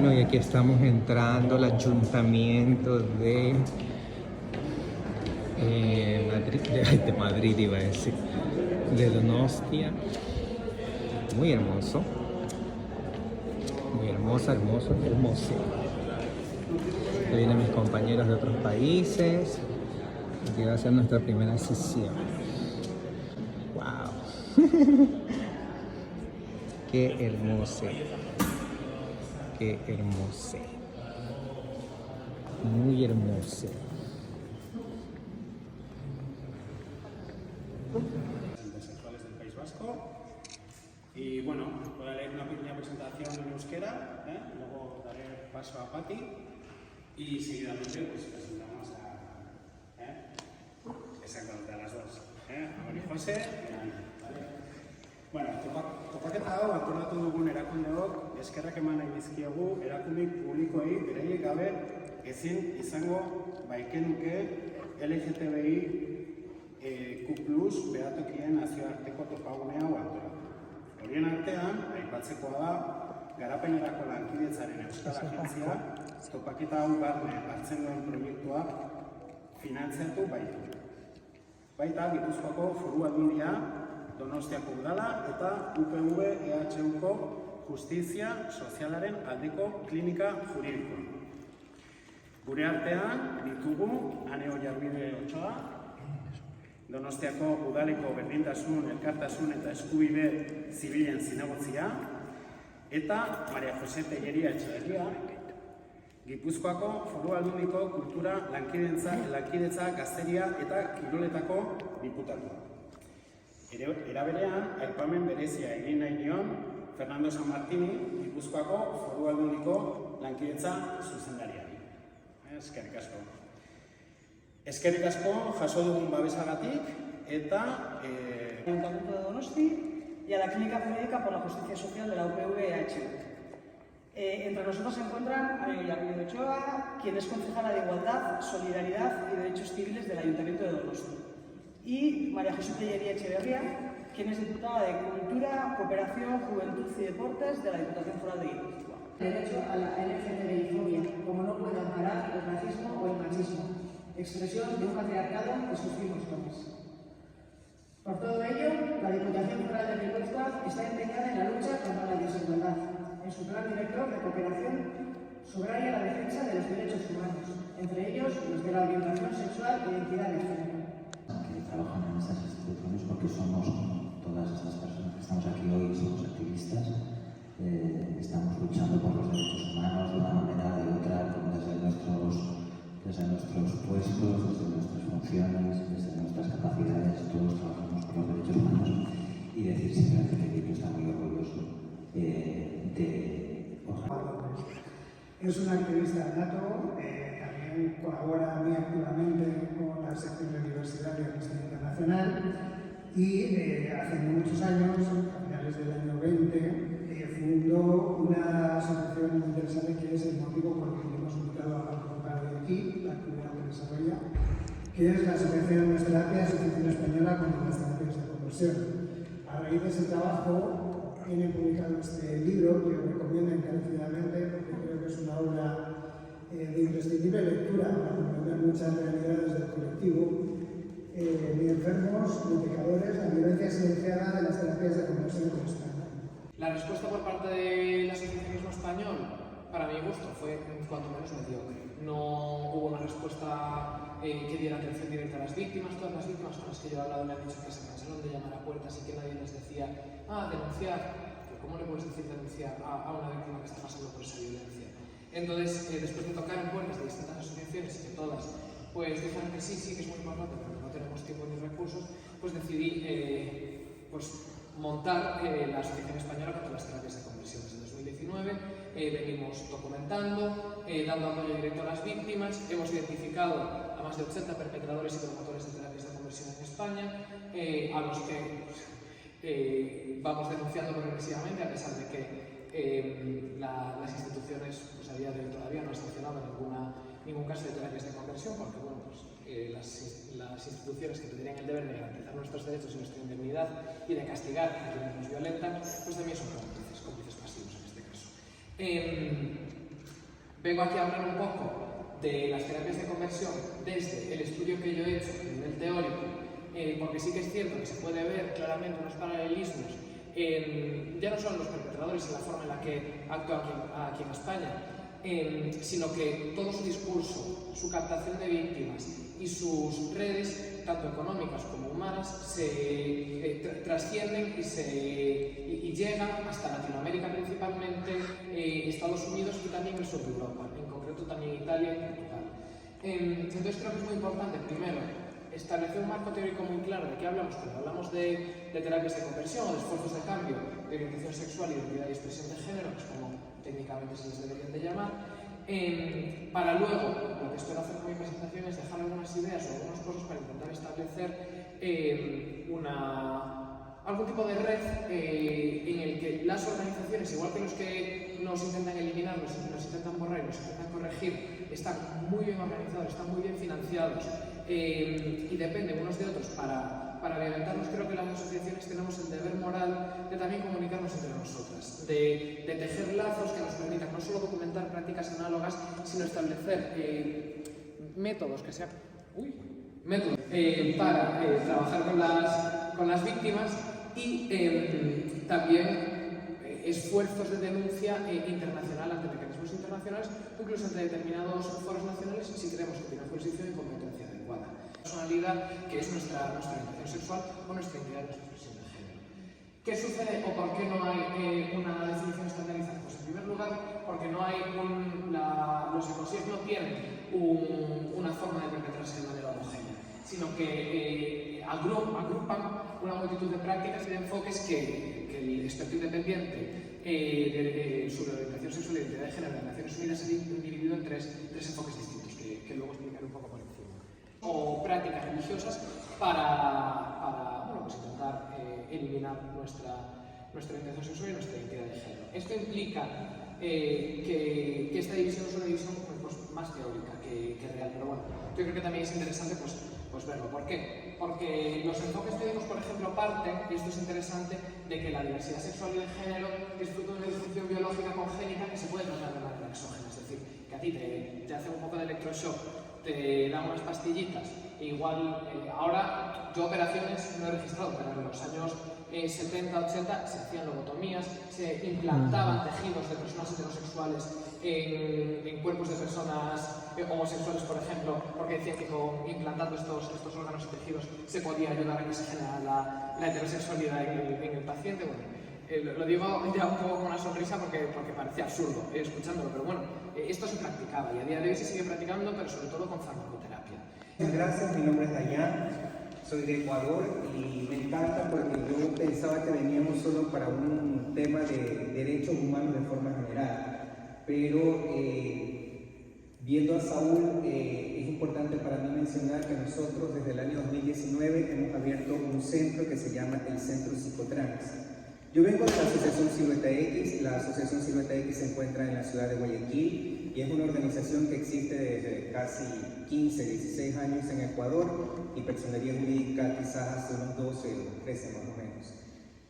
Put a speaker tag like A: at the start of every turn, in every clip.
A: Bueno, y aquí estamos entrando al ayuntamiento de Madrid, iba a decir, de Donostia. Muy hermoso, muy hermoso. Aquí vienen mis compañeros de otros países. Aquí va a ser nuestra primera sesión. ¡Wow! ¡Qué hermoso! ¡Qué hermoso! Muy hermoso.
B: Sexuales del País Vasco. Y bueno, voy a leer una pequeña presentación en euskera, luego daré paso a Pati y seguidamente pues presentamos exactamente a las dos, a María José y a Ana. Bueno, topaketa hau antolatu dugun erakundeok eskerrak eman nahi dizkiegu erakunde publikoei beraiek gabe ezin izango baikenuke LGTBI Q+ behatokien nazioarteko topagunea hau antolatu. Horien artean, aipatzekoa da, garapenerako lankidetzaren Euskal Agentzia topaketa hau barne hartzen duen proiektua finantziatu baitu. Baita, Gipuzkoako Foru Aldundia, Donostiako Udala eta UPV EHUko Justizia Sozialaren aldeko klinika juridikoa. Gure artean ditugu Ane Oiarbide Otsoa, Donostiako Udaleko Berdintasun, Elkartasun eta Eskubide Zibilen Zinegotzia, eta Maria José Tellería Etxeberria, Gipuzkoako Foru Aldundiko Kultura Lankidetza Gazteria eta Kiroletako diputatua. Era berean, aipamen berezia egin nahi nion Fernando San Martini, Gipuzkoako Foru Aldundiko Lankidetza zuzendariari. Eskerrik asko. Eskerrik asko jaso dugun babesagatik eta
C: Ayuntamiento de Donosti y a la Clínica Jurídica por la Justicia Social de la UPV EHU. Entre nosotros se encuentran Ana Oiarbide Ochoa, quien es concejala de Igualdad, Solidaridad y Derechos Civiles del Ayuntamiento de Donosti, y María José Tellería Etxeberria, quien es diputada de Cultura, Cooperación, Juventud y Deportes de la Diputación Foral de Guipúzcoa.
D: Derecho a la LGTBI-fobia, como no puede amparar el racismo o el machismo, expresión de un patriarcado que sufrimos todos. Por todo ello, la Diputación Foral de Guipúzcoa está empeñada en la lucha contra la desigualdad. En su plan director de cooperación subraya la defensa de los derechos humanos, entre ellos los de la orientación sexual e identidad de género.
E: Que trabajan en estas instituciones porque somos, todas estas personas que estamos aquí hoy, somos activistas, estamos luchando por los derechos humanos de una manera o de otra, desde nuestros puestos, desde nuestras funciones, desde nuestras capacidades, todos trabajamos por los derechos humanos y decir simplemente que Guipúzcoa está muy orgulloso de
F: Es una activista nato, también colabora muy activamente con la sección de universidad de Amnistía Internacional y hace muchos años, a finales del año 20, fundó una asociación muy interesante que es el motivo por el que hemos invitado a participar de aquí, la actividad que desarrolla, que es la Asociación de Terapia, Asociación Española contra las Terapias de Conversión. A raíz de ese trabajo, tiene publicado este libro que os recomiendo encarecidamente porque creo que es una obra de imprescindible lectura para comprender muchas realidades del colectivo, ni enfermos, ni pecadores, la violencia silenciada de las terapias de conversión en España.
G: La respuesta por parte del asociacionismo español, para mi gusto, fue cuanto menos mediocre. No hubo una respuesta que diera atención directa a las víctimas. Todas las víctimas con las que yo he hablado me han dicho que se cansaron de llamar a puertas y que nadie les decía denunciar. Pero ¿cómo le puedes decir denunciar a una víctima que está pasando por esa violencia? Entonces, después de tocar en puertas de distintas asociaciones y que todas pues dijeron que sí, que es muy importante, pero no tenemos tiempo ni recursos, pues decidí montar la Asociación Española contra las Terapias de Conversión. Desde 2019 venimos documentando, dando apoyo directo a las víctimas, hemos identificado a más de 80 perpetradores y promotores de terapias de conversión en España, a los que vamos denunciando progresivamente, a pesar de que las instituciones a día de hoy todavía no han sancionado ningún caso de terapias de conversión, porque las instituciones que tendrían el deber de garantizar nuestros derechos y nuestra indemnidad y de castigar a quienes nos violentan, pues también son cómplices pasivos en este caso. Vengo aquí a hablar un poco de las terapias de conversión desde el estudio que yo he hecho a nivel teórico, porque sí que es cierto que se puede ver claramente unos paralelismos ya no solo los perpetradores en la forma en la que actúan aquí en España, sino que todo su discurso, su captación de víctimas y sus redes, tanto económicas como humanas, se trascienden y llegan hasta Latinoamérica principalmente, Estados Unidos y también el sur de Europa, en concreto también Italia y Portugal. Entonces creo que es muy importante, primero, establecer un marco teórico muy claro de qué hablamos cuando hablamos de terapias de conversión o de esfuerzos de cambio de orientación sexual, identidad y expresión de género, que es como técnicamente se les deberían de llamar, para luego, lo que espero hacer con mi presentación es dejar algunas ideas o algunas cosas para intentar establecer algún tipo de red en el que las organizaciones, igual que los que nos intentan eliminar, nos intentan borrar y nos intentan corregir, están muy bien organizados, están muy bien financiados y dependen unos de otros para alimentarnos. Creo que las asociaciones tenemos el deber moral de también comunicarnos entre nosotras, de tejer lazos que nos permitan no solo documentar prácticas análogas, sino establecer métodos que sean para trabajar con las víctimas y también esfuerzos de denuncia internacional ante mecanismos internacionales, incluso ante determinados foros nacionales, si creemos que tiene jurisdicción y competencia adecuada. Personalidad, que es nuestra orientación sexual o nuestra identidad, nuestra expresión de género. ¿Qué sucede o por qué no hay una definición estandarizada? Pues en primer lugar, porque no hay los ecosistemas no tienen una forma de perpetrarse de manera homogénea, sino que agrupan una multitud de prácticas y de enfoques que el experto independiente sobre orientación sexual y identidad de género de Naciones Unidas ha dividido en tres enfoques distintos, que luego explicaré un poco por encima. O prácticas religiosas para intentar eliminar nuestra orientación sexual y nuestra identidad de género. Esto implica que esta división es una división más teórica que real, pero bueno, yo creo que también es interesante pues verlo. ¿Por qué? Porque los enfoques teóricos, por ejemplo, parten, y esto es interesante, de que la diversidad sexual y de género es fruto de una disfunción biológica congénita que se puede tratar de manera exógena, es decir, que a ti te hacen un poco de electroshock, te dan unas pastillitas, e igual ahora yo operaciones no he registrado, pero en los años 70, 80 se hacían lobotomías, se implantaban tejidos de personas heterosexuales en cuerpos de personas homosexuales, por ejemplo, porque decían que implantando estos órganos y tejidos se podía ayudar a que se generara la heterosexualidad en el paciente. Bueno, lo digo ya un poco con una sonrisa porque parecía absurdo escuchándolo, pero bueno, esto se practicaba y a día de hoy se sigue practicando, pero sobre todo con farmacoterapia.
H: Muchas gracias, mi nombre es Dayan, soy de Ecuador y me encanta porque yo pensaba que veníamos solo para un tema de derechos humanos de forma general, pero viendo a Saúl es importante para mí mencionar que nosotros desde el año 2019 hemos abierto un centro que se llama el Centro Psicotrans. Yo vengo de la Asociación Silueta X. La Asociación Silueta X se encuentra en la ciudad de Guayaquil y es una organización que existe desde casi 15, 16 años en Ecuador y personería jurídica quizás hace unos 12 o 13 más o menos.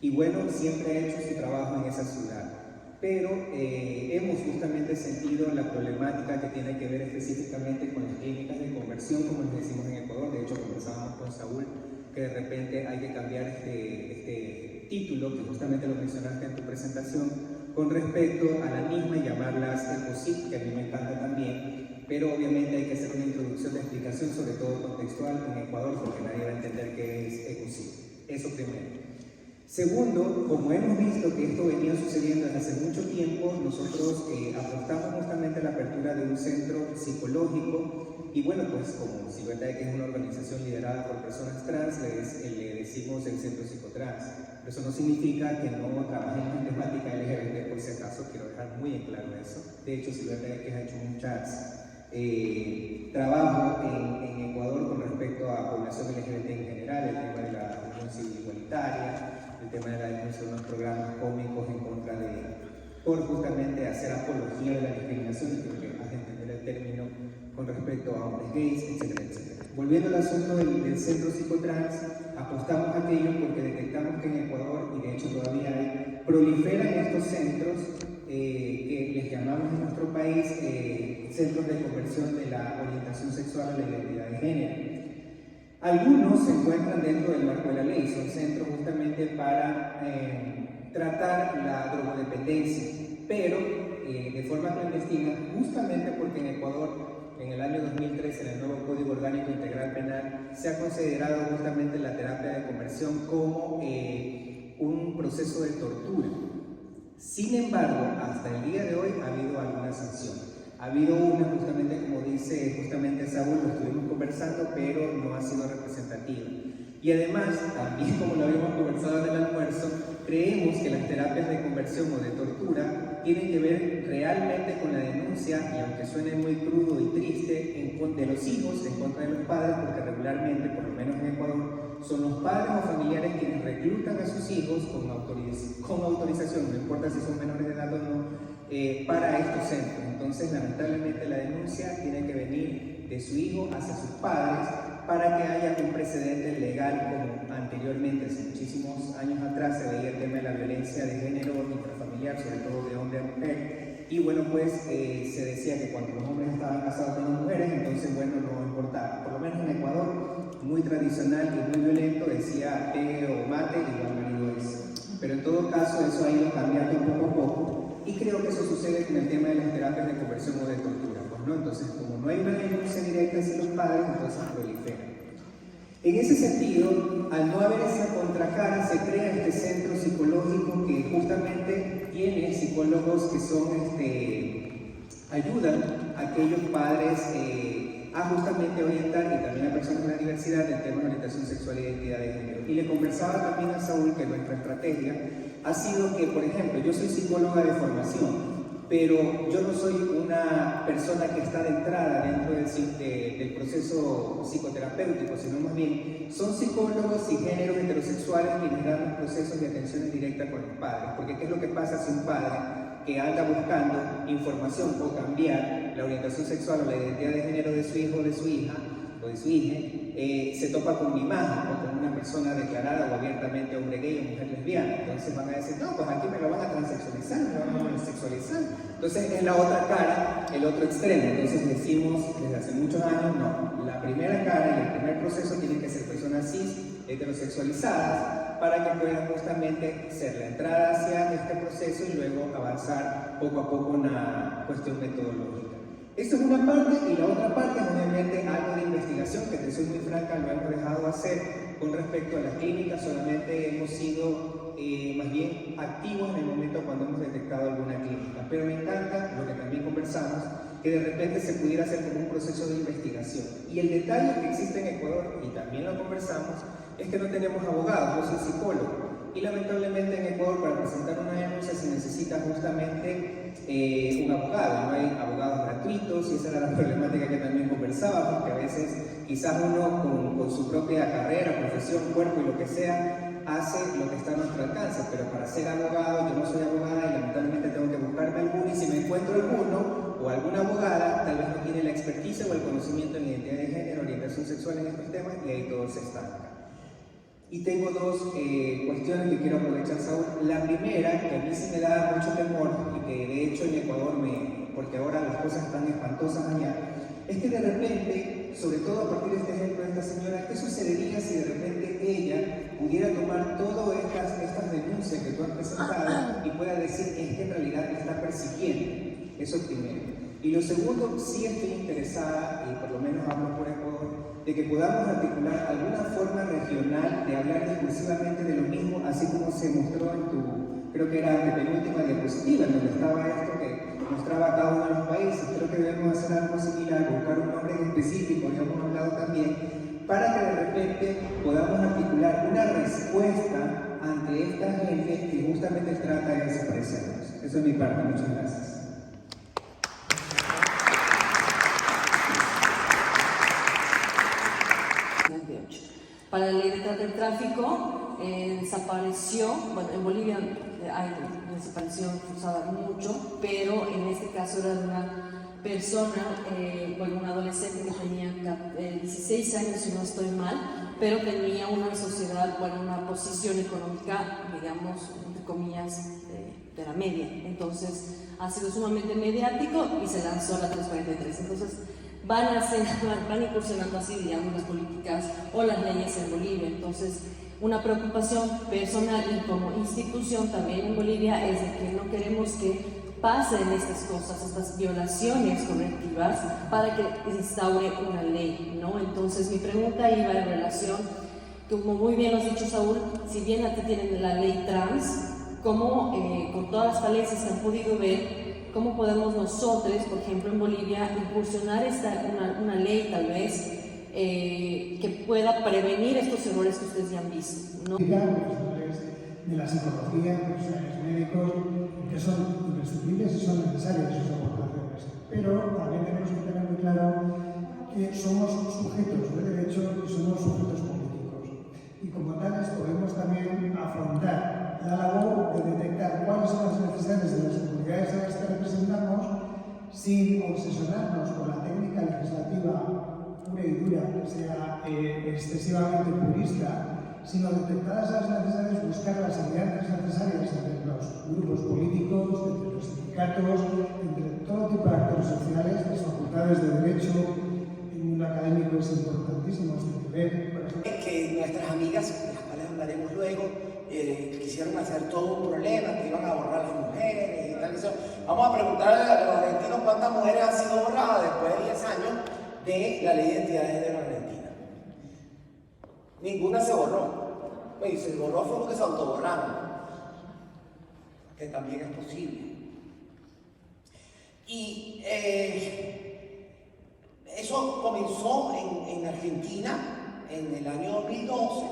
H: Y bueno, siempre ha hecho su trabajo en esa ciudad, pero hemos justamente sentido la problemática que tiene que ver específicamente con las clínicas de conversión, como les decimos en Ecuador. De hecho, conversábamos con Saúl que de repente hay que cambiar este título, que justamente lo mencionaste en tu presentación, con respecto a la misma y llamarlas ECOSIC, que a mí me encanta también, pero obviamente hay que hacer una introducción de explicación, sobre todo contextual, en Ecuador, porque nadie va a entender qué es ECOSIC. Eso primero. Segundo, como hemos visto que esto venía sucediendo desde hace mucho tiempo, nosotros apostamos justamente a la apertura de un centro psicológico y bueno, pues como Silueta X es una organización liderada por personas trans, le decimos el Centro Psicotrans. Pero eso no significa que no trabajemos en temática LGBT, por si acaso, quiero dejar muy en claro eso. De hecho, Silueta X ha hecho muchos trabajo en Ecuador con respecto a población LGBT en general, el tema de la unión civil igualitaria, el tema de la denuncia de unos programas cómicos en contra por justamente hacer apología de la discriminación, y creo que has de entender el término con respecto a hombres gays, etcétera, etcétera. Volviendo al asunto del Centro Psicotrans, apostamos a aquello porque detectamos que en Ecuador, y de hecho todavía hay, proliferan estos centros que les llamamos en nuestro país centros de conversión de la orientación sexual a la identidad de género. Algunos se encuentran dentro del marco de la ley, son centros justamente para tratar la drogodependencia, pero de forma clandestina, justamente porque en Ecuador, en el año 2013, en el nuevo Código Orgánico Integral Penal, se ha considerado justamente la terapia de conversión como un proceso de tortura. Sin embargo, hasta el día de hoy ha habido alguna sanción. Ha habido una, justamente como dice Saúl, lo estuvimos conversando, pero no ha sido representativa. Y además, también como lo habíamos conversado en el almuerzo, creemos que las terapias de conversión o de tortura tienen que ver realmente con la denuncia, y aunque suene muy crudo y triste, de los hijos en contra de los padres, porque regularmente, por lo menos en Ecuador, son los padres o familiares quienes reclutan a sus hijos con autorización, no importa si son menores de edad o no, para estos centros. Entonces, lamentablemente, la denuncia tiene que venir de su hijo hacia sus padres para que haya un precedente legal, como anteriormente, hace muchísimos años atrás, se veía el tema de la violencia de género intrafamiliar, sobre todo de hombre a mujer. Y bueno, pues se decía que cuando los hombres estaban casados con las mujeres, entonces bueno, no importaba. Por lo menos en Ecuador, muy tradicional y muy violento, decía pegue o mate, igual marido es. Pero en todo caso, eso ha ido cambiando poco a poco. Y creo que eso sucede con el tema de las terapias de conversión o de tortura, pues, ¿no? Entonces, como no hay una denuncia directa hacia los padres, entonces prolifera. En ese sentido, al no haber esa contracara, se crea este centro psicológico que justamente tiene psicólogos que son, ayudan a aquellos padres a justamente orientar, y también a personas de la diversidad, del tema de orientación sexual e identidad de género. Y le conversaba también a Saúl que nuestra estrategia ha sido que, por ejemplo, yo soy psicóloga de formación, pero yo no soy una persona que está de entrada dentro del proceso psicoterapéutico, sino más bien son psicólogos y géneros heterosexuales quienes dan los procesos de atención directa con los padres. Porque ¿qué es lo que pasa si un padre que anda buscando información o cambiar la orientación sexual o la identidad de género de su hijo o de su hija, o de su hija, se topa con una imagen o con una persona declarada o abiertamente hombre gay o mujer lesbiana? Entonces van a decir, no, pues aquí me lo van a transexualizar, me lo van a sexualizar. Entonces es la otra cara, el otro extremo. Entonces decimos desde hace muchos años, no, la primera cara y el primer proceso tienen que ser personas cis, heterosexualizadas, para que puedan justamente ser la entrada hacia este proceso y luego avanzar poco a poco una cuestión metodológica. Esto es una parte, y la otra parte es obviamente algo de investigación, que te soy muy franca, lo hemos dejado hacer con respecto a las clínicas. Solamente hemos sido más bien activos en el momento cuando hemos detectado alguna clínica, pero me encanta lo que también conversamos, que de repente se pudiera hacer como un proceso de investigación. Y el detalle que existe en Ecuador, y también lo conversamos, es que no tenemos abogados. Yo soy psicólogo, y lamentablemente en Ecuador para presentar una denuncia se necesita justamente un abogado. No hay abogados gratuitos, y esa era la problemática que también conversábamos, que a veces quizás uno con su propia carrera, profesión, cuerpo y lo que sea, hace lo que está a nuestro alcance, pero para ser abogado, yo no soy abogada y lamentablemente tengo que buscarme alguno, y si me encuentro alguno o alguna abogada, tal vez no tiene la experticia o el conocimiento en identidad de género, orientación sexual en estos temas, y ahí todo se estanca. Y tengo dos cuestiones que quiero aprovechar, Saúl. La primera, que a mí sí me da mucho temor, y que de hecho en Ecuador, porque ahora las cosas están espantosas allá, es que de repente, sobre todo a partir de este ejemplo de esta señora, ¿qué sucedería si de repente ella pudiera tomar todas estas denuncias que tú has presentado y pueda decir es que en realidad me está persiguiendo? Eso es primero. Y lo segundo, sí estoy interesada, y por lo menos hablo por Ecuador, de que podamos articular alguna forma regional de hablar discursivamente de lo mismo, así como se mostró en tu, creo que era la penúltima diapositiva, en donde estaba esto que mostraba cada uno de los países. Creo que debemos hacer algo similar, buscar un nombre específico, ya hemos hablado también, para que de repente podamos articular una respuesta ante esta gente que justamente trata de desaparecernos. Eso es mi parte, muchas gracias.
I: Para la ley de trata del tráfico desapareció, bueno, en Bolivia hay desaparición forzada mucho, pero en este caso era de una persona, bueno, un adolescente que tenía 16 años, si no estoy mal, pero tenía una sociedad, bueno, una posición económica, digamos, entre comillas, de la media. Entonces, ha sido sumamente mediático y se lanzó la 343. Entonces, van incursionando así, digamos, las políticas o las leyes en Bolivia. Entonces, una preocupación personal y como institución también en Bolivia es de que no queremos que pasen estas cosas, estas violaciones correctivas, para que se instaure una ley, ¿no? Entonces, mi pregunta iba en relación, como muy bien lo has dicho, Saúl, si bien aquí tienen la ley trans, ¿cómo, con todas las falencias que han podido ver, cómo podemos nosotros, por ejemplo, en Bolivia, incursionar una ley, tal vez, que pueda prevenir estos errores que ustedes ya han visto, ¿no?
F: Profesionales de la psicología, profesionales médicos, que son imprescindibles y son necesarias sus aportaciones. Pero también tenemos que tener muy claro que somos sujetos de derecho y somos sujetos políticos. Y como tales podemos también afrontar la labor de detectar cuáles son las necesidades de las comunidades a las que representamos sin obsesionarnos con la técnica legislativa pura y dura, que sea excesivamente purista, sino detectadas las necesidades, buscar las alianzas necesarias entre los grupos políticos, entre los sindicatos, entre todo tipo de actores sociales, las facultades de derecho, el mundo académico es importantísimo este nivel. Por ejemplo,
J: que nuestras amigas, de las cuales hablaremos luego, quisieron hacer todo un problema, que iban a borrar las mujeres y tal y eso. Vamos a preguntarle a los argentinos cuántas mujeres han sido borradas después de 10 años de la ley de identidad de género argentina. Ninguna se borró. Y se borró fue porque se autoborraron, que también es posible. Y eso comenzó en Argentina en el año 2012,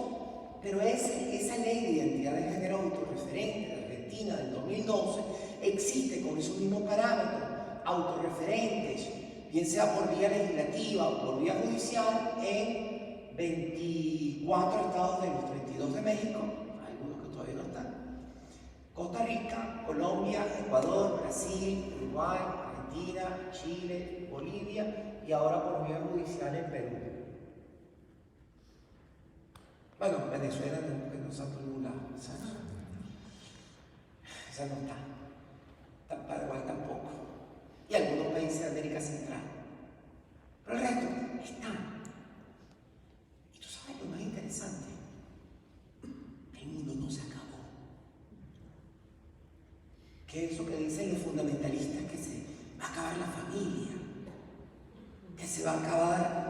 J: pero esa ley de identidad de género autorreferente de Argentina del 2012 existe con esos mismos parámetros autorreferentes, bien sea por vía legislativa o por vía judicial, en 24 estados de los 32 de México, algunos que todavía no están, Costa Rica, Colombia, Ecuador, Brasil, Uruguay, Argentina, Chile, Bolivia y ahora por vía judicial en Perú. Bueno, Venezuela que no está por ningún lado, esa no está. Paraguay tampoco. Y algunos países de América Central. Pero el resto están. Y tú sabes lo más interesante. El mundo no se acabó. ¿Qué es eso que dicen los fundamentalistas? Que se va a acabar la familia. Que se va a acabar